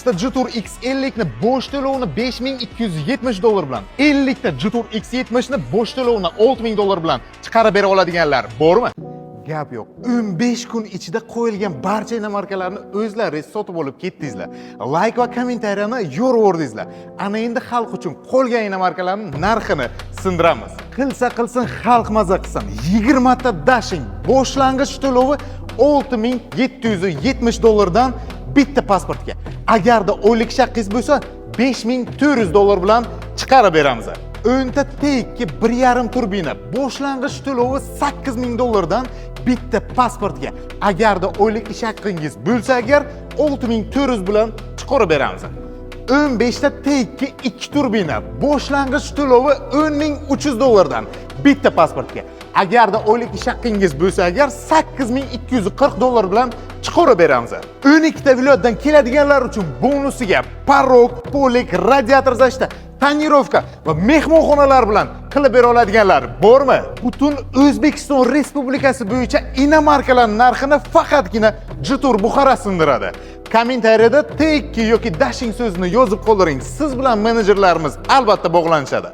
ta Jitur X50 ni bo'sh to'lovini $5270 bilan, 50 ta Jitur X70 ni bo'sh to'lovini $6000 bilan chiqarib bera oladiganlar bormi? Gap yo'q. 15 kun ichida qo'yilgan barcha inomarkalarni o'zlaringiz sotib olib ketdingizlar. Like va kommentariyani yo'raverdingizlar. Ana endi xalq uchun qolgan inomarkalarning narxini sindiramiz. Qilsa qilsin, xalq maza qilsin. 20 ta Dashing boshlang'ich to'lovi $6770 dan bitta pasportga. Agarda oylik shaqqingiz bo'lsa, $5400 bilan chiqarib beramiz. 10 ta T2 1.5 turbina boshlang'ich to'lovi $8000 dan bitta pasportga. Agarda oylik ish haqqingiz bo'lsa agar, $6400 bilan chiqarib beramiz. 15 ta T2 2 turbina boshlang'ich to'lovi $10300 dan bitta pasportga. Agarda oylik ish haqqingiz bo'lsa agar, $8240 bilan chiqarib beramiz. 12 ta viloyatdan keladiganlar uchun bonusiga parok, polik, radiator zashta, tonirovka va mehmonxonalar bilan qilib bera oladiganlar bormi? Butun O'zbekiston Respublikasi bo'yicha inomarkalar narxini faqatgina Jitur Buxara sindiradi. Kommentariyada T2 yoki Dashing so'zini yozib qoldiring. Siz bilan menejerlarimiz albatta bog'lanishadi.